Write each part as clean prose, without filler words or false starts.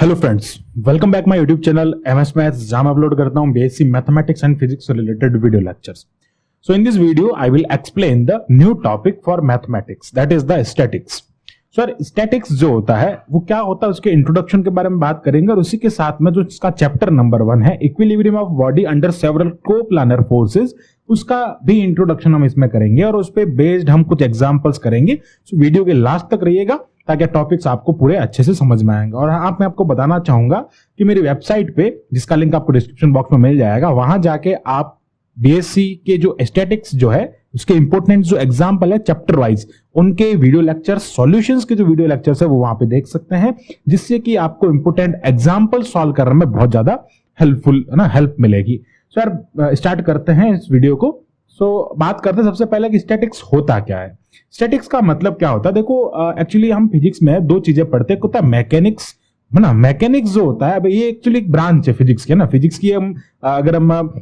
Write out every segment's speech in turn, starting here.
Hello friends, welcome back my YouTube channel MS maths, जहां मैं upload करता हूं बीएससी मैथमेटिक्स एंड फिजिक्स से related video lectures. So in this video I will explain the new topic for mathematics, that is the statics. Sir statics जो होता है वो क्या होता है, उसके इंट्रोडक्शन के बारे में बात करेंगे और उसी के साथ में जो इसका चैप्टर नंबर 1 है, equilibrium of body under several coplanar forces, उसका भी इंट्रोडक्शन हम इसमें करेंगे और उस पे बेस्ड हम कुछ एग्जांपल्स करेंगे। सो वीडियो के लास्ट तक रहिएगा ताकि टॉपिक्स आपको पूरे अच्छे से समझ में आएंगे। और मैं आपको बताना चाहूंगा कि मेरी वेबसाइट पे, जिसका लिंक आपको डिस्क्रिप्शन बॉक्स में मिल जाएगा, वहां जाके आप बीएससी के जो स्टैटिक्स जो है उसके इंपॉर्टेंट जो एग्जांपल है चैप्टर वाइज, उनके वीडियो लेक्चर्स, सॉल्यूशंस के जो वीडियो लेक्चर्स है वो वहां पे देख सकते हैं, जिससे कि आपको इंपॉर्टेंट एग्जांपल सॉल्व करने में बहुत ज्यादा हेल्प मिलेगी। सर स्टार्ट करते हैं इस वीडियो को। बात करते हैं सबसे पहले कि स्टैटिक्स होता क्या है। स्टैटिक्स का मतलब क्या होता है? देखो एक्चुअली हम फिजिक्स में दो चीजें पढ़ते हैं, होता है मैकेनिक्स, है ना। मैकेनिक्स जो होता है, अब ये एक्चुअली एक ब्रांच है फिजिक्स की, है ना। फिजिक्स की अगर हम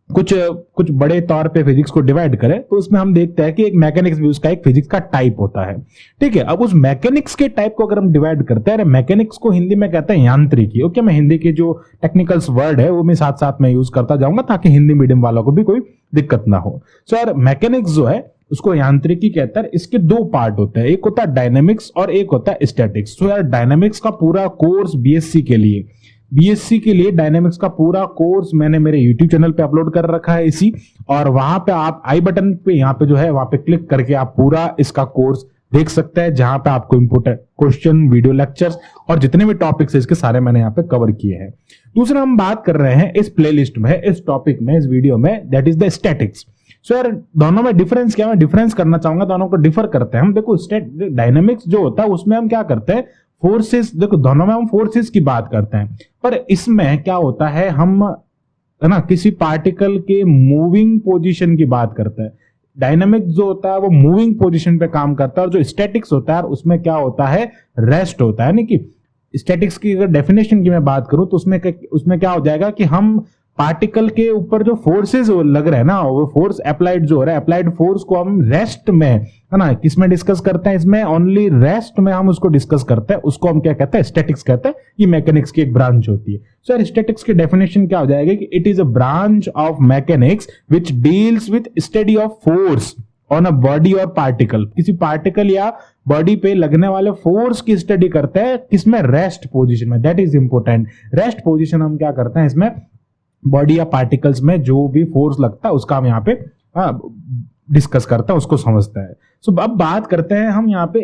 कुछ बड़े तौर पे फिजिक्स को डिवाइड करें तो उसमें हम देखते हैं कि एक मैकेनिक्स भी उसका एक फिजिक्स का टाइप होता है, ठीक है। अब उस मैकेनिक्स के टाइप को अगर हम डिवाइड करते हैं, मैकेनिक्स को हिंदी में कहते हैं यांत्रिकी। ओके, मैं हिंदी के जो टेक्निकल्स वर्ड है वो मैं साथ साथ में यूज करता जाऊंगा ताकि हिंदी मीडियम वालों को भी कोई दिक्कत ना हो। सो यार मैकेनिक्स जो है उसको यांत्रिकी कहते हैं। इसके दो पार्ट होते हैं, एक होता है डायनेमिक्स और एक होता है स्टैटिक्स। तो यार डायनेमिक्स का पूरा कोर्स बीएससी के लिए डायनेमिक्स का पूरा कोर्स मैंने मेरे यूट्यूब चैनल पे अपलोड कर रखा है इसी, और वहां पे आप आई बटन पे यहाँ पे जो है वहां पे क्लिक करके आप पूरा इसका कोर्स देख सकते हैं, जहां पे आपको इंपोर्टेंट क्वेश्चन, वीडियो लेक्चर्स और जितने भी टॉपिक्स है इसके सारे मैंने यहाँ पे कवर किए हैं। दूसरा हम बात कर रहे हैं इस प्लेलिस्ट में, इस टॉपिक में, इस वीडियो में, दैट इज द स्टैटिक्स। सो यार दोनों में डिफरेंस क्या है, मैं डिफरेंस करना चाहूंगा, दोनों को डिफर करते हैं हम। देखो डायनेमिक्स जो होता है उसमें हम क्या करते हैं, फोर्सेस, देखो दोनों में हम फोर्सेस की बात करते हैं, पर इसमें क्या होता है, हम है ना किसी पार्टिकल के मूविंग पोजीशन की बात करते हैं। डायनामिक्स जो होता है वो मूविंग पोजीशन पे काम करता है, और जो स्टैटिक्स होता है उसमें क्या होता है, रेस्ट होता है। यानी कि स्टैटिक्स की अगर डेफिनेशन की मैं बात करूं तो उसमें क्या हो जाएगा कि हम पार्टिकल के ऊपर जो फोर्सेस लग रहे हैं ना, वो फोर्स अप्लाइड जो हो रहा है, अप्लाइड फोर्स को हम रेस्ट में, है ना, किसमें डिस्कस करते हैं, इसमें ओनली रेस्ट में हम उसको डिस्कस करते हैं, उसको हम क्या कहते हैं, स्टैटिक्स कहते हैं। ये मैकेनिक्स की एक ब्रांच होती है। सो यार स्टैटिक्स की डेफिनेशन क्या हो जाएगी कि it is a branch of mechanics which deals with study of force on a body और पार्टिकल। किसी पार्टिकल या बॉडी पे लगने वाले फोर्स की स्टडी करते हैं, किसमें, रेस्ट पोजीशन में। That is important. Rest position हम क्या करते हैं इसमें, बॉडी या पार्टिकल्स में जो भी फोर्स लगता है उसका हम यहाँ पे डिस्कस करते हैं, उसको समझते हैं। सो अब बात करते हैं हम यहाँ पे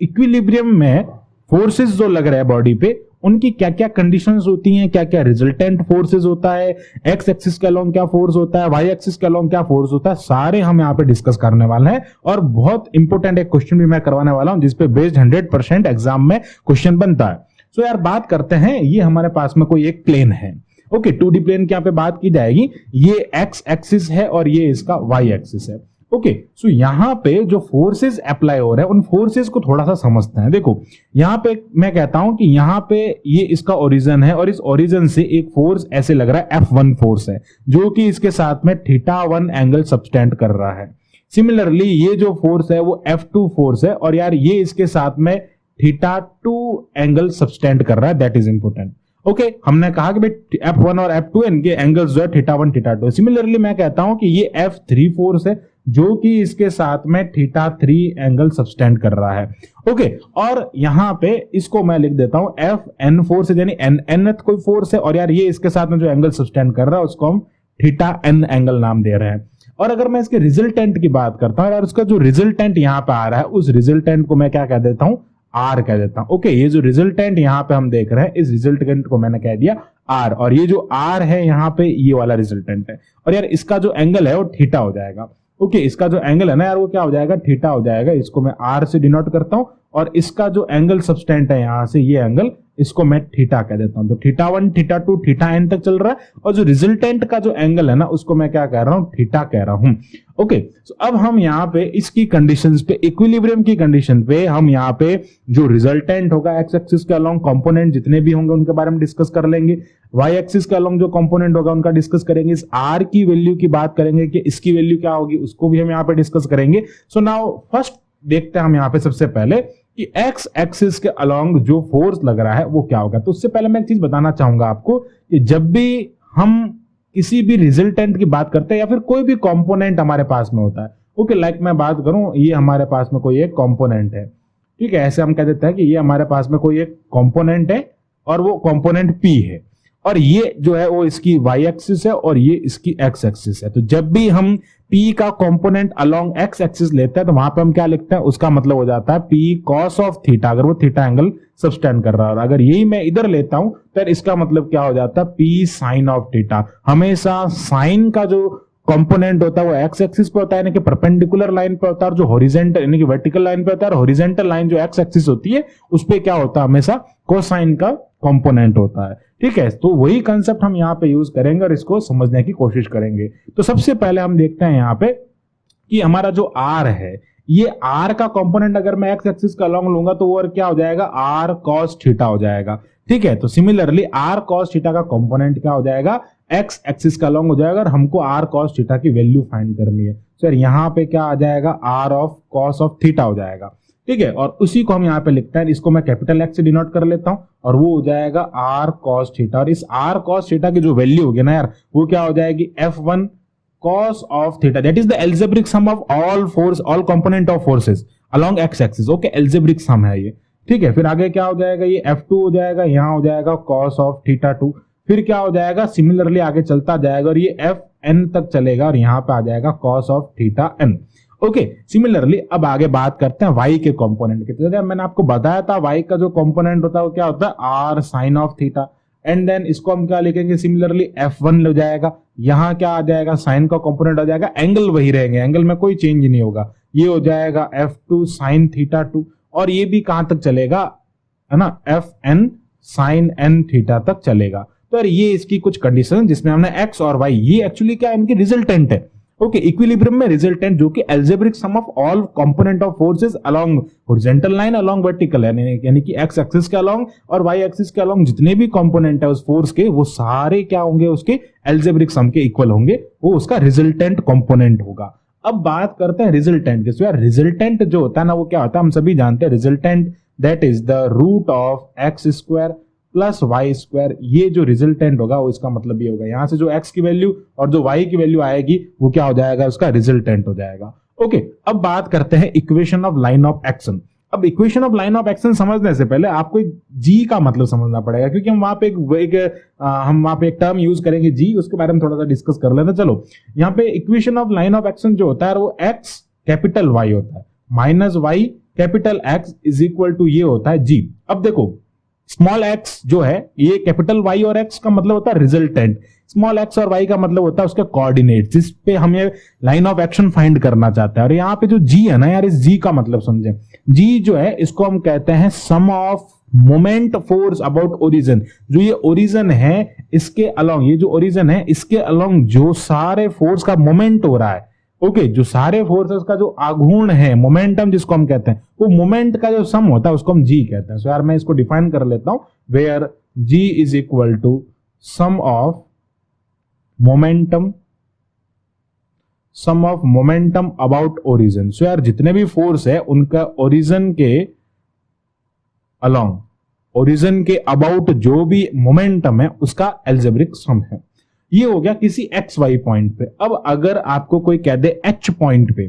इक्विलिब्रियम में फोर्सेस जो लग रहे हैं बॉडी पे, उनकी क्या क्या कंडीशंस होती हैं, क्या क्या रिजल्टेंट फोर्सेस होता है, एक्स एक्सिस के अलोंग क्या फोर्स होता है, वाई एक्सिस के अलोंग क्या फोर्स होता है, सारे हम यहाँ पे डिस्कस करने वाले हैं। और बहुत इंपॉर्टेंट एक क्वेश्चन भी मैं करवाने वाला हूं जिसपे बेस्ड 100% एग्जाम में क्वेश्चन बनता है। सो यार बात करते हैं, ये हमारे पास में कोई एक प्लेन है, ओके, 2D प्लेन की यहाँ पे बात की जाएगी। ये एक्स एक्सिस है और ये इसका वाई एक्सिस है, ओके। सो यहाँ पे जो फोर्सेस अप्लाई हो रहे हैं उन फोर्सेस को थोड़ा सा समझते हैं। देखो यहाँ पे मैं कहता हूं कि यहाँ पे ये इसका ओरिजिन है, और इस ओरिजिन से एक फोर्स ऐसे लग रहा है F1 फोर्स है, जो कि इसके साथ में θ1 एंगल सबटेंड कर रहा है। सिमिलरली ये जो फोर्स है वो F2 फोर्स है, और यार ये इसके साथ में θ2 एंगल सबटेंड कर रहा है। That is important, okay. हमने कहा कि भाई F1 और F2 इनके एंगल्स जो है θ1 θ2। सिमिलरली मैं कहता हूं कि ये F3 फोर्स है, जो कि इसके साथ में θ3 एंगल सबटेंड कर रहा है, ओके। और यहां पे इसको मैं लिख देता हूं Fn फोर्स है, यानी nth कोई फोर्स है, और यार ये इसके साथ में जो एंगल सबटेंड कर रहा है उसको हम θn एंगल नाम दे रहे हैं। और अगर मैं इसके रिजल्टेंट की बात करता हूं, यार उसका जो रिजल्टेंट यहां पे आ रहा है उस रिजल्टेंट को मैं क्या कह देता हूं, आर कह देता हूं, ओके। ये जो रिजल्टेंट यहां पे हम देख रहे हैं, इस रिजल्टेंट को मैंने कह दिया आर, और ये जो आर है यहां पे ये वाला रिजल्टेंट है, और यार इसका जो एंगल है वो थीटा हो जाएगा, ओके। इसका जो एंगल है ना यार वो क्या हो जाएगा, थीटा हो जाएगा। इसको मैं आर से डिनोट करता हूं, और इसका जो एंगल सबटेंट है यहां से, ये एंगल, इसको मैं थीटा कह देता हूं। तो θ1 θ2 θn तक चल रहा है, और जो रिजल्टेंट का जो एंगल है ना उसको मैं क्या कह रहा हूं, थीटा कह रहा हूं, ओके। अब हम यहाँ पे इसकी कंडीशंस पे, इक्विलिब्रियम की कंडीशन पे, हम यहाँ पे जो रिजल्टेंट होगा एक्स एक्सिस के अलोंग कंपोनेंट जितने भी होंगे उनके बारे में डिस्कस कर लेंगे, वाई एक्सिस के अलोंग जो कंपोनेंट होगा उनका डिस्कस करेंगे, इस आर की वैल्यू की बात करेंगे कि इसकी वैल्यू क्या होगी, उसको भी हम यहाँ पे डिस्कस करेंगे। सो नाउ फर्स्ट देखते हैं हम यहाँ पे सबसे पहले कि एक्स एक्सिस के अलोंग जो फोर्स लग रहा है वो क्या होगा। तो उससे पहले मैं एक चीज बताना चाहूंगा आपको कि जब भी हम किसी भी रिजल्टेंट की बात करते हैं या फिर कोई भी कंपोनेंट हमारे पास में होता है, ओके, लाइक मैं बात करूं, ये हमारे पास में कोई एक कंपोनेंट है, ठीक है, ऐसे हम कह देते हैं कि ये हमारे पास में कोई एक कंपोनेंट है और वो कंपोनेंट P है, और ये जो है वो इसकी वाई एक्सिस है और ये इसकी एक्स एक्सिस है। तो जब भी हम P का कंपोनेंट अलोंग एक्स एक्सिस लेते हैं तो वहां पे हम क्या लिखते हैं, उसका मतलब हो जाता है P cos ऑफ थीटा, अगर वो थीटा एंगल सबटेंड कर रहा है। और अगर यही मैं इधर लेता हूं तो इसका मतलब क्या हो जाता है, P sin ऑफ थीटा। हमेशा साइन का जो कंपोनेंट होता है वो एक्स एक्सिस पे होता है, यानी कि परपेंडिकुलर लाइन पे होता है, और जो हॉरिजॉन्टल यानी कि वर्टिकल लाइन पे होता है, और हॉरिजॉन्टल लाइन जो एक्स एक्सिस होती है उस पे क्या होता है, हमेशा कोसाइन का कंपोनेंट होता है, ठीक है। तो वही कंसेप्ट हम यहाँ पे यूज करेंगे और इसको समझने की कोशिश करेंगे। तो सबसे पहले हम देखते हैं यहाँ पे कि हमारा जो आर है, ये आर का कंपोनेंट अगर मैं एक्स एक्सिस का अलोंग लूंगा तो वो क्या हो जाएगा, आर कॉस थीटा हो जाएगा, ठीक है। तो सिमिलरली आर कॉस थीटा का कंपोनेंट क्या हो जाएगा, एक्स एक्सिस का अलोंग हो जाएगा, और हमको आर कॉस थीटा की वैल्यू फाइंड करनी है। सर यहाँ पे क्या आ जाएगा, r of cos of theta हो जाएगा, ठीक है। और उसी को हम यहाँ पे लिखते हैं, इसको मैं कैपिटल एक्स से डिनोट कर लेता हूं, और वो हो जाएगा आर कॉस थीटा। और इस आर कॉस थीटा की जो वैल्यू होगी ना यार, वो क्या हो जाएगी, F1 cos of theta, that is the algebraic sum of all force, all component of forces along x axis, okay, algebraic sum है ये, ठीक है। फिर आगे क्या हो जाएगा, ये F2 हो जाएगा, यहां हो जाएगा cos ऑफ थीटा 2, फिर क्या हो जाएगा, सिमिलरली आगे चलता जाएगा और ये Fn तक चलेगा, और यहां पे आ जाएगा cos of theta n, okay. Similarly अब आगे बात करते हैं y के कंपोनेंट की। तो मैंने आपको बताया था y का जो कंपोनेंट होता है वो क्या होता है, r sin of theta, and then इसको हम क्या लिखेंगे, सिमिलरली F1 हो जाएगा, यहां क्या आ जाएगा, साइन का कंपोनेंट आ जाएगा, एंगल वही रहेंगे, एंगल में कोई चेंज नहीं होगा, ये हो जाएगा F2 sin थीटा 2, और ये भी कहां तक चलेगा, है ना, Fn sin n थीटा तक चलेगा। तो यार ये इसकी कुछ कंडीशन जिसमें हमने x और y, ये एक्चुअली क्या इनकी रिजल्टेंट है, ओके, इक्विलिब्रियम में रिजल्टेंट जो कि algebraic sum of all component of forces along horizontal line along vertical, यानी कि एक्स एक्सिस के अलोंग और वाई एक्सिस के अलोंग जितने भी कंपोनेंट है उस फोर्स के, वो सारे क्या होंगे, उसके एल्जेब्रिक सम के इक्वल होंगे, वो उसका रिजल्टेंट कंपोनेंट होगा। अब बात करते हैं रिजल्टेंट की। यार रिजल्टेंट जो होता है ना, वो क्या होता है, हम सभी जानते हैं, resultant that is the root of x square plus y square. ये जो रिजल्टेंट होगा वो इसका मतलब ये होगा, यहां से जो x की वैल्यू और जो y की वैल्यू आएगी वो क्या हो जाएगा, उसका रिजल्टेंट हो जाएगा, ओके। अब बात करते हैं equation of line of action. अब equation of line of action समझने से पहले आपको एक जी का मतलब समझना पड़ेगा, क्योंकि हम वहां पे एक टर्म यूज करेंगे जी, उसके बारे में थोड़ा सा डिस्कस कर लेते हैं। चलो, यहाँ पे equation of line of action जो होता है वो x कैपिटल y होता है minus y capital x is equal to ये होता है जी। अब देखो, स्मॉल x जो है ये कैपिटल Y और x का मतलब होता है रिजल्टेंट, स्मॉल x और y का मतलब होता है उसके कोऑर्डिनेट, जिस पे हम ये लाइन ऑफ एक्शन फाइंड करना चाहते हैं। और यहाँ पे जो g है ना यार, इस g का मतलब समझे, g जो है इसको हम कहते हैं sum of moment force about origin. जो ये ओरिजिन है इसके अलोंग, ये जो ओरिजिन है इसके अलोंग जो सारे फोर्स का मोमेंट हो रहा है, ओके, जो सारे फोर्सेस का जो आघूर्ण है, मोमेंटम जिसको हम कहते हैं, वो मोमेंट का जो सम होता है उसको हम जी कहते हैं। सो यार मैं इसको डिफाइन कर लेता हूं, where G is equal to sum of momentum about origin. So यार जितने भी फोर्स है उनका ओरिजिन के अलोंग, ओरिजिन के अबाउट जो भी मोमेंटम है उसका एल्जेब्रिक सम है। ये हो गया किसी एक्स वाई पॉइंट पे। अब अगर आपको कोई कह दे एच पॉइंट पे,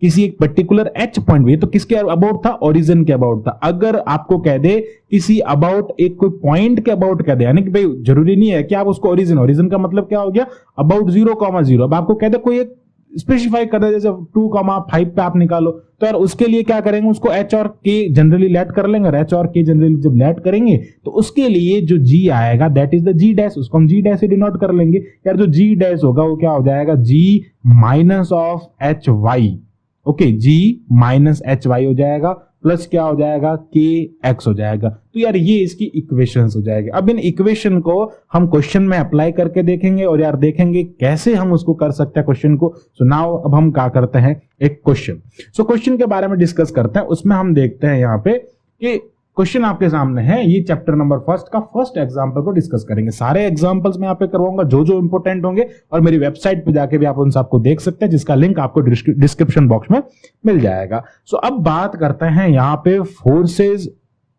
किसी एक पर्टिकुलर एच पॉइंट पे, तो किसके अबाउट था, ओरिजिन के अबाउट था। अगर आपको कह दे किसी अबाउट एक कोई पॉइंट के अबाउट कह दे, यानी कि भाई जरूरी नहीं है कि आप उसको ओरिजिन का मतलब क्या हो गया, अबाउट 0,0। अब आपको कह दे कोई एक स्पेसिफाई कर दे, जैसे 2,5 पे आप निकालो, तो यार उसके लिए क्या करेंगे, उसको एच और के जनरली लेट कर लेंगे। एच और के जनरली जब लेट करेंगे तो उसके लिए जो जी आएगा that is the G dash, उसको हम जी डैश से डिनोट कर लेंगे। यार जो जी डैश होगा वो क्या हो जाएगा, G minus of H Y, okay, G minus H Y हो जाएगा, प्लस क्या हो जाएगा, के एक्स हो जाएगा। तो यार ये इसकी इक्वेशंस हो जाएगी। अब इन इक्वेशन को हम क्वेश्चन में अप्लाई करके देखेंगे और यार देखेंगे कैसे हम उसको कर सकते हैं क्वेश्चन को। सो नाउ अब हम क्या करते हैं, एक क्वेश्चन। सो क्वेश्चन के बारे में डिस्कस करते हैं। उसमें हम देखते हैं यहाँ पे कि क्वेश्चन आपके सामने है, ये चैप्टर नंबर फर्स्ट का फर्स्ट एग्जांपल को डिस्कस करेंगे। सारे एग्जांपल्स मैं यहाँ पे करवाऊंगा जो जो इंपॉर्टेंट होंगे, और मेरी वेबसाइट पे जाके भी आप उन सबको देख सकते हैं, जिसका लिंक आपको डिस्क्रिप्शन बॉक्स में मिल जाएगा। सो अब बात करते हैं यहाँ पे फोर्सेज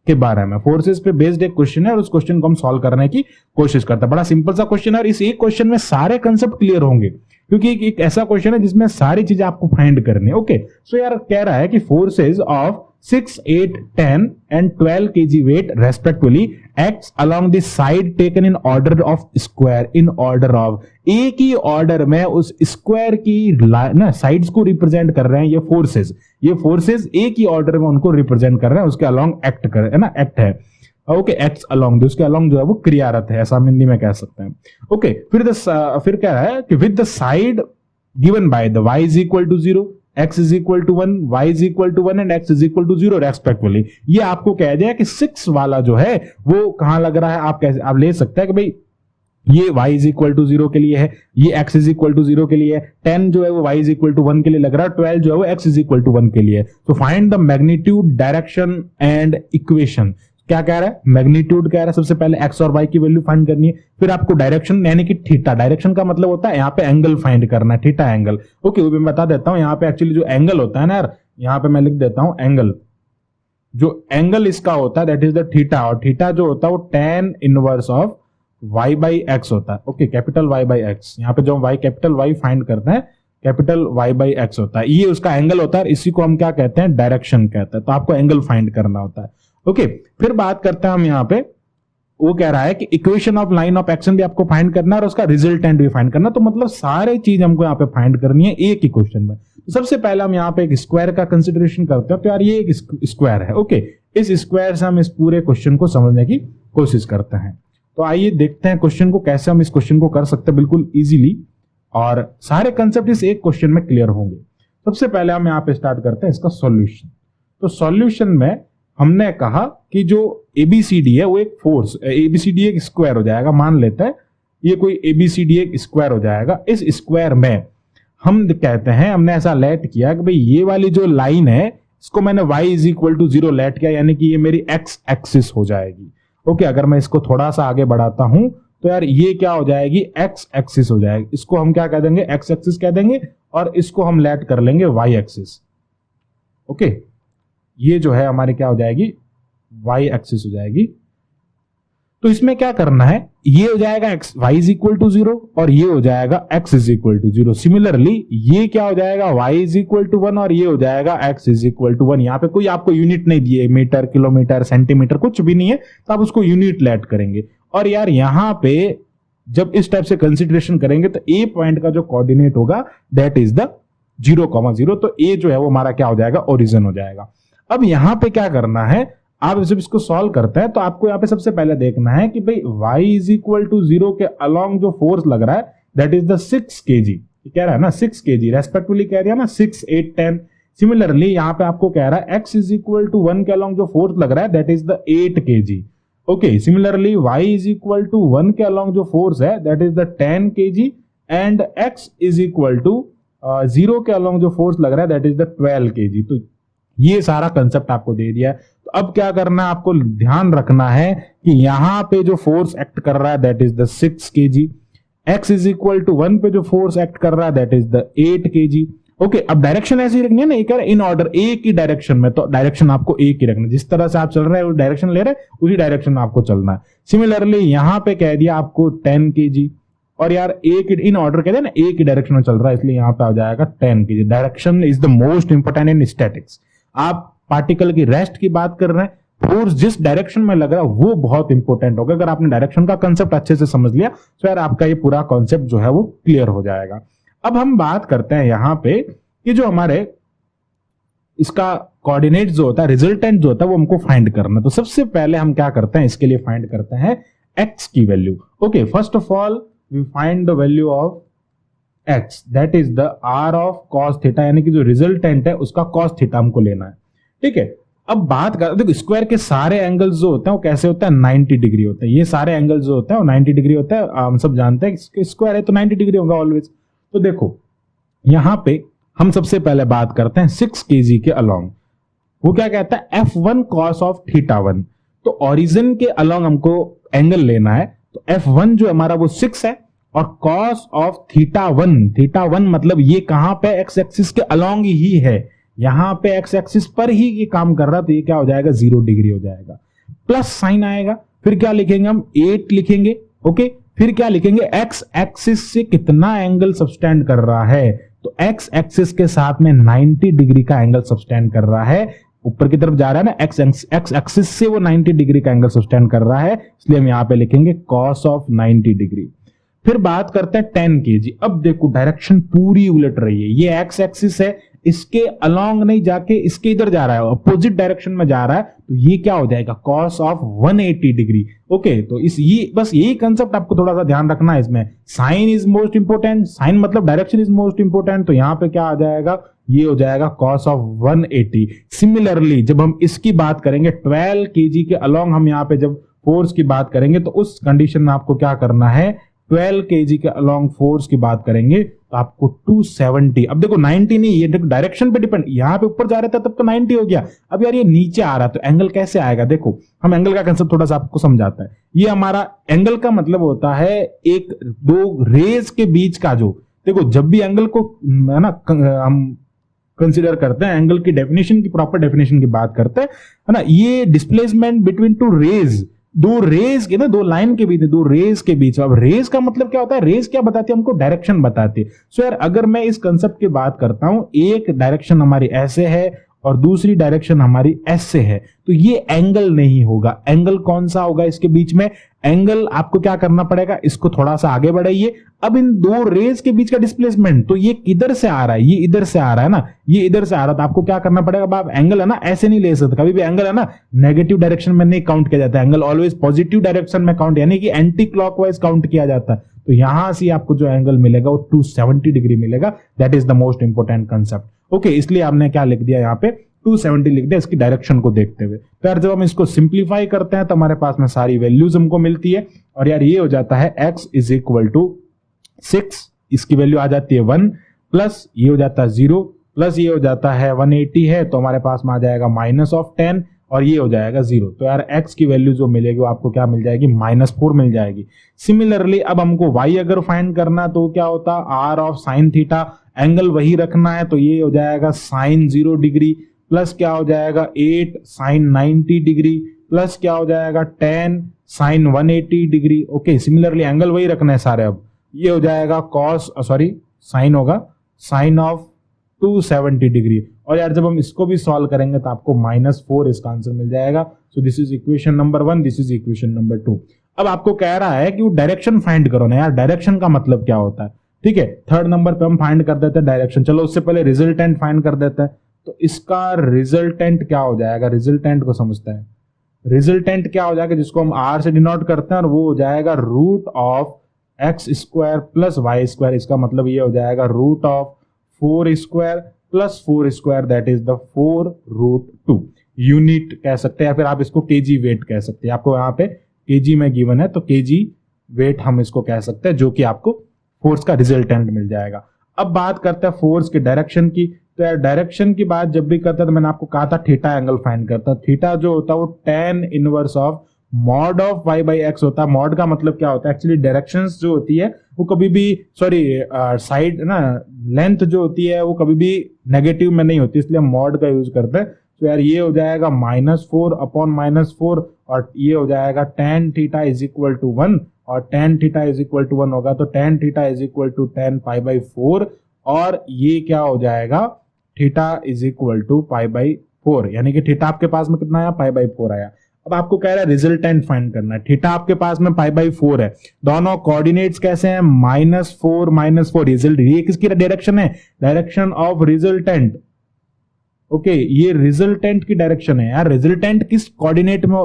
के बारे में। फोर्सेज पे बेस्ड एक क्वेश्चन है और उस क्वेश्चन को हम सॉल्व करने की कोशिश करते हैं। बड़ा सिंपल सा क्वेश्चन है और इस एक क्वेश्चन में सारे कंसेप्ट क्लियर होंगे, क्योंकि एक ऐसा क्वेश्चन है जिसमें सारी चीजें आपको फाइंड करनी है। ओके, सो यार कह रहा है कि forces of 6, 8, 10 and 12 kg weight respectively acts along the side taken in order of square, in order of, एक ही ऑर्डर में उस स्क्वायर की ना साइड्स को रिप्रेजेंट कर रहे हैं ये फोर्सेज। ये फोर्सेज एक ही ऑर्डर में उनको रिप्रेजेंट कर रहे हैं, उसके अलोंग एक्ट कर है ना, एक्ट है। ओके, एक्ट्स अलोंग, उसके अलोंग जो है वो क्रियारत है, ऐसा हम हिंदी में कह सकते हैं। ओके, फिर कह रहा है कि with the side given by the y is equal to 0, x is equal to 1, y is equal to 1 and x is equal to 0 respectively. ये आपको कह दिया कि 6 वाला जो है वो कहां लग रहा है, आप कैसे आप ले सकते हैं कि भाई ये y is equal to 0 के लिए है, ये x is equal to 0 के लिए है, 10 जो है वो y is equal to 1 के लिए लग रहा है, 12 जो है वो x is equal to 1 के लिए है। तो find the magnitude, direction and equation. क्या कह रहा है? मैग्नीट्यूड कह रहा है सबसे पहले x और y की वैल्यू फाइंड करनी है, फिर आपको डायरेक्शन यानी कि थीटा, डायरेक्शन का मतलब होता है यहाँ पे एंगल फाइंड करना है, थीटा एंगल। ओके, वो भी मैं बता देता हूँ, यहाँ पे एक्चुअली जो एंगल होता है ना यार, यहाँ पे मैं लिख देता हूँ एंगल, जो एंगल इसका होता है दैट इज द थीटा, और थीटा जो होता है वो tan inverse of y by x होता है। Okay, capital Y by x, यहाँ पे जो y कैपिटल Y फाइंड करते हैं कैपिटल Y बाई एक्स होता है, ये उसका एंगल होता है, इसी को हम क्या कहते हैं, डायरेक्शन कहते हैं। तो आपको एंगल फाइंड करना होता है। ओके, फिर बात करते हैं हम यहाँ पे, वो कह रहा है कि equation of line of action भी आपको फाइंड करना है और उसका रिजल्टेंट भी फाइंड करना। तो मतलब सारे चीज हमको यहाँ पे फाइंड करनी है एक ही क्वेश्चन में। तो सबसे पहले हम यहाँ पे एक स्क्वायर का कंसिडरेशन करते हैं। तो यार ये एक स्क्वायर है। ओके, इस स्क्वायर से हम इस पूरे क्वेश्चन को समझने की कोशिश करते हैं। तो आइए देखते हैं क्वेश्चन को, कैसे हम इस क्वेश्चन को कर सकते हैं बिल्कुल इजीली, और सारे कंसेप्ट इस एक क्वेश्चन में क्लियर होंगे। सबसे पहले हम यहाँ पे स्टार्ट करते हैं इसका सॉल्यूशन। तो सॉल्यूशन में हमने कहा कि जो एबीसीडी है वो एक फोर्स, एबीसीडी एक स्क्वायर हो जाएगा, मान लेते हैं ये कोई एबीसीडी एक स्क्वायर हो जाएगा। इस स्क्वायर में हम कहते हैं, हमने ऐसा लेट किया कि भाई ये वाली जो लाइन है इसको मैंने y is equal to 0 let किया, यानी कि ये मेरी x एक्सिस हो जाएगी। ओके, अगर मैं इसको थोड़ा सा आगे बढ़ाता हूं तो यार ये क्या हो जाएगी, x एक्सिस हो जाएगी। इसको हम क्या कह देंगे, x एक्सिस कह देंगे, और इसको हम लेट कर लेंगे y एक्सिस। ओके, ये जो है हमारी क्या हो जाएगी, y एक्सिस हो जाएगी। तो इसमें क्या करना है, ये हो जाएगा x y is equal to 0 और ये हो जाएगा x is equal to 0। Similarly ये क्या हो जाएगा, y इज इक्वल टू 1 और ये हो जाएगा x इज इक्वल टू 1। यहाँ पे कोई आपको यूनिट नहीं दिए, मीटर, किलोमीटर, सेंटीमीटर, कुछ भी नहीं है, तो आप उसको यूनिट लेट करेंगे। और यार यहाँ पे जब इस टाइप से कंसिडरेशन करेंगे तो a पॉइंट का जो कोऑर्डिनेट होगा दैट इज द 0,0। तो a जो है वो हमारा क्या हो जाएगा, ओरिजिन हो जाएगा। अब यहां पे क्या करना है, आप जब इसको सॉल्व करते हैं तो आपको यहाँ पे सबसे पहले देखना है कि भाई y इज इक्वल टू 0 के अलोंग जो फोर्स लग रहा है दैट इज द 6 kg। कह रहा है ना 6 kg, रेस्पेक्टिवली कह दिया ना 6, 8, 10। सिमिलरली यहाँ पे आपको कह रहा है x इज इक्वल टू 1 के अलोंग जो फोर्स लग रहा है that is the 8 kg। Okay, similarly y is equal to 1 के अलोंग जो फोर्स है that is the 10 kg and x is equal to 0 के अलोंग जो फोर्स लग रहा है दैट इज द 12 kg। तो ये सारा कंसेप्ट आपको दे दिया है। तो अब क्या करना है, आपको ध्यान रखना है कि यहां पे जो फोर्स एक्ट कर रहा है that is the 6 kg, x is equal to 1 पे जो फोर्स एक्ट कर रहा है that is the 8 kg। Okay, अब डायरेक्शन ऐसी रखनी है ना, एक इन ऑर्डर, एक ही डायरेक्शन में। तो डायरेक्शन आपको एक ही रखना, जिस तरह से आप चल रहे हैं, डायरेक्शन ले रहे हैं उसी डायरेक्शन में आपको चलना है। सिमिलरली यहां पे कह दिया आपको 10 kg, और यार एक इन ऑर्डर कह दिया ना, एक ही डायरेक्शन में चल रहा है, इसलिए यहां पे आ जाएगा 10 kg। Direction is the most important in statics. आप पार्टिकल की रेस्ट की बात कर रहे हैं, फोर्स जिस डायरेक्शन में लग रहा है वो बहुत इंपॉर्टेंट होगा। अगर आपने डायरेक्शन का कंसेप्ट अच्छे से समझ लिया तो यार आपका ये पूरा कॉन्सेप्ट जो है वो क्लियर हो जाएगा। अब हम बात करते हैं यहां पे कि जो हमारे इसका कोऑर्डिनेट जो होता है, रिजल्टेंट जो होता है वो हमको फाइंड करना है। तो सबसे पहले हम क्या करते हैं, इसके लिए फाइंड करते हैं x की value. Okay, first of all we find the value of x that is the r of cos theta, यानी कि जो रिजल्टेंट है उसका cos थीटा हमको लेना है। ठीक है, अब बात कर, देखो स्क्वायर के सारे एंगल्स जो होते हैं वो कैसे होता है, 90 डिग्री होता है। ये सारे एंगल्स जो होते हैं वो 90 डिग्री होता है। हम सब जानते हैं स्क्वायर है तो 90 डिग्री होगा ऑलवेज। तो देखो यहां पे हम सबसे पहले बात करते हैं 6 kg के अलोंग। वो क्या कहता है F1 cos ऑफ θ1। तो ओरिजिन के अलोंग हमको एंगल लेना है, तो F1 जो हमारा वो 6 है और cos ऑफ θ1 मतलब ये कहां पे एक्स एक्सिस के अलोंग ही है, यहां पे एक्स एक्सिस पर ही ये काम कर रहा है, तो ये क्या हो जाएगा 0 डिग्री हो जाएगा। प्लस साइन आएगा, फिर क्या लिखेंगे हम 8 लिखेंगे। ओके, फिर क्या लिखेंगे एक्स एक्सिस से कितना एंगल सबस्टेंड कर रहा है, तो एक्स एक्सिस के साथ में 90 डिग्री का एंगल सबस्टेंड कर रहा है, ऊपर की तरफ जा रहा है ना, एक्स एक्सिस से वो 90 डिग्री का एंगल सबस्टेंड कर रहा है, इसलिए हम यहां पे लिखेंगे cos ऑफ 90 डिग्री। फिर बात करते हैं 10 kg। अब देखो डायरेक्शन पूरी उलट रही है, ये एक्स एक्सिस है, इसके अलोंग नहीं जाके इसके इधर जा रहा है, अपोजिट डायरेक्शन में जा रहा है, तो ये क्या हो जाएगा cos ऑफ 180 डिग्री। ओके, तो ये बस यही कंसेप्ट आपको थोड़ा सा ध्यान रखना है इसमें। Sign is most important, sign मतलब डायरेक्शन इज मोस्ट इंपोर्टेंट, तो यहां पे क्या आ जाएगा, ये हो जाएगा cos ऑफ 180। सिमिलरली जब हम इसकी बात करेंगे 12 kg के अलोंग हम यहां पे जब फोर्स की बात करेंगे, तो उस कंडीशन में आपको क्या करना है, 12 kg के अलोंग फोर्स की बात करेंगे तो आपको 270। अब देखो 90 नहीं, ये देखो डायरेक्शन पे डिपेंड, यहां पे ऊपर जा रहा था तब तो 90 हो गया, अब यार ये नीचे आ रहा है तो एंगल कैसे आएगा। देखो हम एंगल का कंसेप्ट थोड़ा सा आपको समझाता है। ये हमारा एंगल का मतलब होता है एक दो रेज के बीच का जो, देखो जब भी एंगल को है ना हम कंसीडर करते हैं, एंगल की डेफिनेशन की प्रॉपर डेफिनेशन की बात करते हैं, है ना, ये डिस्प्लेसमेंट बिटवीन टू रेज, दो रेज के ना, दो लाइन के बीच, दो रेज के बीच। अब रेज का मतलब क्या होता है, रेज क्या बताती है हमको, डायरेक्शन बताती है। सो यार अगर मैं इस कंसेप्ट की बात करता हूं, एक डायरेक्शन हमारी ऐसे है और दूसरी डायरेक्शन हमारी ऐसे है, तो ये एंगल नहीं होगा। एंगल कौन सा होगा इसके बीच में, एंगल आपको क्या करना पड़ेगा, इसको थोड़ा सा आगे बढ़ाइए। अब इन दो रेज के बीच का डिस्प्लेसमेंट, तो ये किधर से आ रहा है, ये इधर से आ रहा है ना, ये इधर से आ रहा है, तो आपको क्या करना पड़ेगा, आप एंगल है ना ऐसे नहीं ले सकते, कभी भी एंगल है ना नेगेटिव डायरेक्शन में नहीं काउंट किया जाता है, एंगल ऑलवेज पॉजिटिव डायरेक्शन में काउंट, यानी कि एंटी क्लॉकवाइज काउंट किया जाता है। तो यहां से आपको जो एंगल मिलेगा वो 270 डिग्री मिलेगा। That is the most important concept. Okay, इसलिए आपने क्या लिख दिया यहाँ पे 270 लिख दिया इसकी डायरेक्शन को देखते हुए। तो यार जब हम इसको सिंप्लीफाई करते हैं तो हमारे पास में सारी वैल्यूज हमको मिलती है, और यार ये हो जाता है x इज इक्वल टू 6, इसकी वैल्यू आ जाती है 1, प्लस ये हो जाता है 0, प्लस ये हो जाता है 180 है, तो हमारे पास में आ जाएगा -10 और ये हो जाएगा 0। तो यार x की वैल्यू जो मिलेगी वो आपको क्या मिल जाएगी, -4 मिल जाएगी। सिमिलरली अब हमको y अगर फाइंड करना तो क्या होता, r of sine theta, angle वही रखना है, तो ये हो जाएगा साइन 0 डिग्री, प्लस क्या हो जाएगा 8 साइन 90 डिग्री, प्लस क्या हो जाएगा 10 sign 180 degree. Okay, similarly angle वही रखना है सारे। अब ये हो जाएगा साइन होगा साइन ऑफ 270 डिग्री। और यार जब हम इसको भी सॉल्व करेंगे तो आपको -4 इसका आंसर मिल जाएगा। So this is equation number 1, this is equation number 2। अब आपको कह रहा है कि वो डायरेक्शन फाइंड करो ना यार, डायरेक्शन का मतलब क्या होता है, ठीक है। थर्ड नंबर पे हम फाइंड कर देते हैं डायरेक्शन। चलो उससे पहले रिजल्टेंट फाइंड कर देते हैं। तो इसका रिजल्टेंट क्या हो जाएगा, रिजल्टेंट को समझते हैं। रिजल्टेंट क्या हो जाएगा, जिसको हम r से डिनोट करते हैं, और वो हो जाएगा root of x square plus y square. इसका मतलब ये हो जाएगा root of 4 square plus 4 square, that is the 4√2 unit कह सकते हैं, या फिर आप इसको केजी वेट कह सकते हैं। आपको यहाँ पे केजी में गिवन है तो केजी वेट हम इसको कह सकते हैं, जो कि आपको फोर्स का रिजल्टेंट मिल जाएगा। अब बात करते हैं फोर्स के डायरेक्शन की। तो यार डायरेक्शन की बात जब भी करता है तो मैंने आपको कहा था थीटा एंगल फाइंड करता है। थीटा जो होता है वो tan inverse of mod of y by x होता है। मॉड का मतलब क्या होता है, एक्चुअली डायरेक्शंस जो होती है वो कभी भी साइड ना लेंथ जो होती है वो कभी भी नेगेटिव में नहीं होती, इसलिए हम मॉड का यूज करते हैं। तो यार ये हो जाएगा -4 अपॉन -4, और ये हो जाएगा tan theta is equal to 1, और tan theta is equal to 1 होगा तो tan theta is equal to tan pi by 4, और ये क्या हो जाएगा theta is equal to pi by 4, यानी कि थीटा आपके पास में कितना आया, पाई बाई 4 आया। अब आपको कह रहा है रिजल्टेंट फाइंड करना है। थीटा आपके पास में पाई बाई 4 है, दोनों कोऑर्डिनेट्स कैसे हैं, -4 -4। रिजल्ट ये किसकी डायरेक्शन है, डायरेक्शन ऑफ रिजल्टेंट। ओके, ये रिजल्टेंट की डायरेक्शन है यार। रिजल्टेंट किस कोऑर्डिनेट में,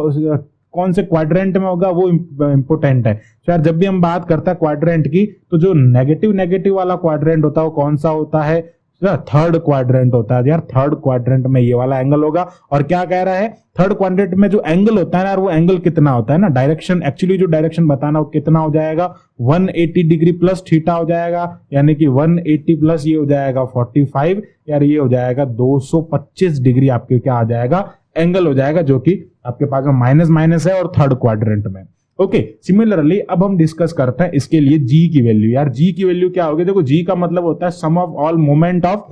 कौन से क्वाड्रेंट में होगा वो इंपोर्टेंट है। तो यार जब भी हम बात करते हैं क्वाड्रेंट की, तो जो नेगेटिव वाला क्वाड्रेंट होता है वो कौन सा होता है, थर्ड क्वाड्रेंट होता है यार, थर्ड क्वाड्रेंट में ये वाला एंगल होगा। और क्या कह रहा है, थर्ड क्वाड्रेंट में जो एंगल होता है ना यार, वो एंगल कितना होता है ना, डायरेक्शन, एक्चुअली जो डायरेक्शन बताना वो कितना हो जाएगा, 180 डिग्री प्लस थीटा हो जाएगा, यानी कि 180 प्लस ये हो जाएगा 45 यार, ये हो जाएगा 225 डिग्री आपके क्या आ जाएगा, एंगल हो जाएगा, जो कि आपके पास में माइनस माइनस है और थर्ड क्वाड्रेंट में। ओके, सिमिलरली अब हम डिस्कस करते हैं इसके लिए जी की वैल्यू। यार जी की वैल्यू क्या होगी, देखो जी का मतलब होता है sum of all moment of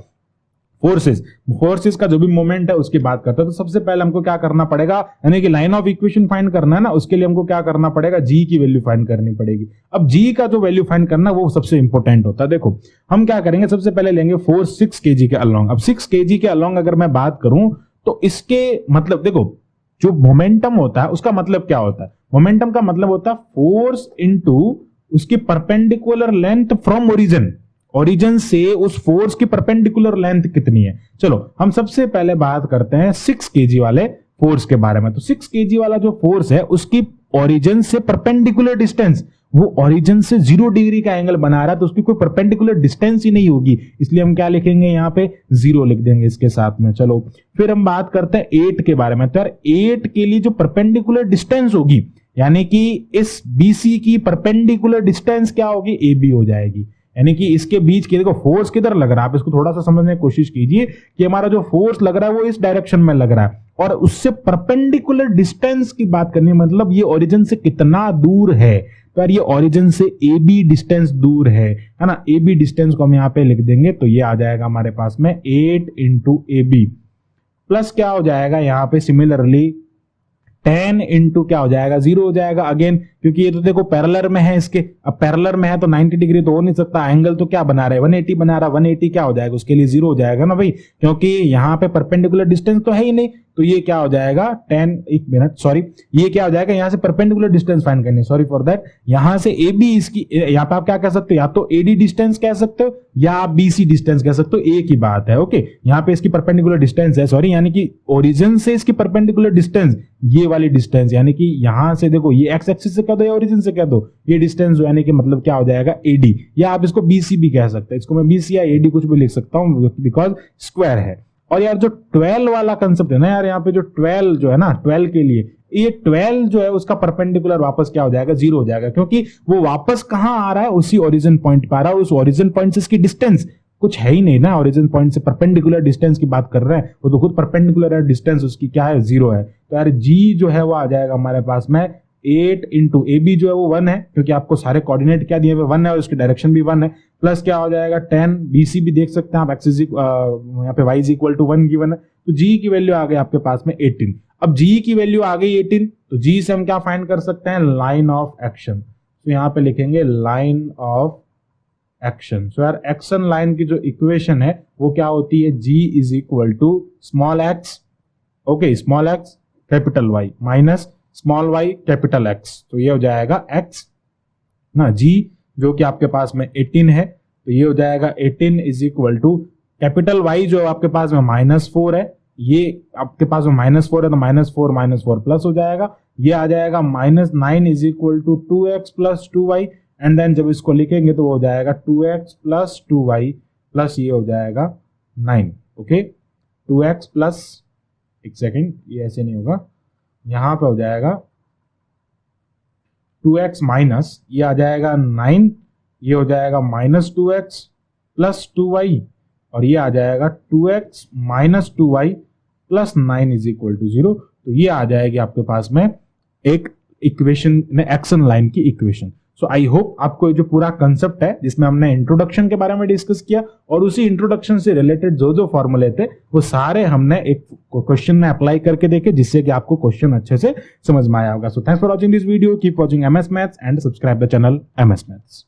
forces, forces का जो भी मोमेंट है उसकी बात करते हैं। तो सबसे पहले हमको क्या करना पड़ेगा, यानी कि लाइन ऑफ इक्वेशन फाइंड करना है ना, उसके लिए हमको क्या करना पड़ेगा, जी की वैल्यू फाइंड करनी पड़ेगी। अब जी का जो वैल्यू फाइंड करना वो सबसे इंपॉर्टेंट होता है। देखो हम क्या करेंगे, सबसे पहले लेंगे फोर्स 6 kg के अलोंग। अब 6 kg के अलोंग अगर मैं बात करूं तो इसके मतलब देखो जो मोमेंटम होता है उसका मतलब क्या होता है, मोमेंटम का मतलब होता है फोर्स इनटू उसकी perpendicular length from origin, origin से उस फोर्स की परपेंडिकुलर लेंथ कितनी है। चलो हम सबसे पहले बात करते हैं 6 kg वाले फोर्स के बारे में। तो 6 kg वाला जो फोर्स है उसकी ओरिजिन से परपेंडिकुलर डिस्टेंस, वो ओरिजिन से 0 डिग्री का एंगल बना रहा है, तो उसकी कोई परपेंडिकुलर डिस्टेंस ही नहीं होगी, इसलिए हम क्या लिखेंगे यहाँ पे 0 लिख देंगे इसके साथ में। चलो फिर हम बात करते हैं 8 के बारे में। तो यार 8 के लिए जो परपेंडिकुलर डिस्टेंस होगी, यानी कि इस BC की परपेंडिकुलर डिस्टेंस क्या होगी, AB हो जाएगी। यानी कि इसके बीच के देखो फोर्स किधर लग रहा है, आप इसको थोड़ा सा समझने की कोशिश कीजिए कि हमारा जो फोर्स लग रहा है वो इस डायरेक्शन में लग रहा है, और उससे परपेंडिकुलर डिस्टेंस की बात करनी, मतलब ये ओरिजिन से कितना दूर है। तो यार ये ओरिजिन से AB डिस्टेंस दूर है ना, AB डिस्टेंस को हम यहाँ पे लिख देंगे, तो ये आ जाएगा हमारे पास में 8 इंटू AB प्लस क्या हो जाएगा यहाँ पे सिमिलरली 10 इंटू क्या हो जाएगा, 0 हो जाएगा अगेन, क्योंकि ये तो देखो पैरेलल में है इसके। अब पैरेलल में है तो 90 डिग्री तो हो नहीं सकता, एंगल तो क्या बना रहा है 180 बना रहा है, 180 क्या हो जाएगा उसके लिए 0 हो जाएगा ना भाई, क्योंकि यहाँ पे परपेंडिकुलर डिस्टेंस तो है ही नहीं। तो ये क्या हो जाएगा 10, एक मिनट सॉरी, ये क्या हो जाएगा, यहाँ से परपेंडिकुलर डिस्टेंस फाइंड करनी, सॉरी फॉर दैट, यहाँ से AB इसकी, यहाँ पे आप क्या कह सकते हो, या तो AD डिस्टेंस कह सकते हो या आप BC डिस्टेंस कह सकते हो, एक ही बात है। ओके, यहाँ पे इसकी परपेंडिकुलर डिस्टेंस है, सॉरी, यानी कि ओरिजिन से इसकी परपेंडिकुलर डिस्टेंस, ये वाली डिस्टेंस, यानी कि यहां से देखो ये एक्स एक्सिस से कह दो या ओरिजिन से कह दो, ये डिस्टेंस यानी कि मतलब क्या हो जाएगा AD, या आप इसको BC भी कह सकते हैं, इसको मैं BC या AD कुछ भी लिख सकता हूं बिकॉज स्क्वायर है। और यार जो 12 वाला कंसेप्ट है ना यार, यहाँ पे जो 12 जो है ना, 12 के लिए ये 12 जो है उसका परपेंडिकुलर वापस क्या हो जाएगा, 0 हो जाएगा, क्योंकि वो वापस कहां आ रहा है, उसी ओरिजिन पॉइंट पर आ रहा है, उस ओरिजिन पॉइंट से इसकी डिस्टेंस कुछ है ही नहीं ना, ओरिजिन पॉइंट से परपेंडिकुलर डिस्टेंस की बात कर रहे हैं, वो तो खुद परपेंडिकुलर है, डिस्टेंस उसकी क्या है 0 है। तो यार G जो है वो आ जाएगा हमारे पास में 8 इंटू AB जो है वो 1 है, क्योंकि आपको सारे कोऑर्डिनेट क्या दिए हुए 1 है और उसकी डायरेक्शन भी 1 है, प्लस क्या हो जाएगा 10, BC भी देख सकते हैं आप, एक्सिस यहाँ पे y is equal to 1 given है, तो G की वैल्यू आ गई आपके पास में 18। अब G की वैल्यू आ गई 18, तो G से हम क्या फाइंड कर सकते हैं, लाइन ऑफ एक्शन। तो यहाँ पे लिखेंगे लाइन ऑफ एक्शन। सो यार एक्शन लाइन की जो इक्वेशन है वो क्या होती है, G is equal to small x, okay, small x capital Y minus small y capital X, तो ये हो जाएगा x ना, G जो कि आपके पास में 18 है, तो ये हो जाएगा 18 is equal to capital Y जो आपके पास में -4 है, ये आपके पास में -4 है, तो -4 प्लस हो जाएगा, ये आ जाएगा -9 is equal to 2x plus 2y, and then जब इसको लिखेंगे तो वो हो जाएगा 2x प्लस 2y प्लस ये हो जाएगा 9, ओके, 2x प्लस, एक सेकेंड ये ऐसे नहीं होगा, यहां पे हो जाएगा 2x माइनस ये आ जाएगा 9, ये हो जाएगा -2x प्लस 2y, और ये आ जाएगा 2x minus 2y plus 9 is equal to 0। तो ये आ जाएगी आपके पास में एक इक्वेशन, एक्शन लाइन की इक्वेशन। सो आई होप आपको ये जो पूरा कंसेप्ट है जिसमें हमने इंट्रोडक्शन के बारे में डिस्कस किया और उसी इंट्रोडक्शन से रिलेटेड जो जो फॉर्मूले थे वो सारे हमने एक क्वेश्चन में अप्लाई करके देखे, जिससे कि आपको क्वेश्चन अच्छे से समझ में आया होगा। So thanks for watching this video, keep watching MS maths and subscribe the channel MS maths.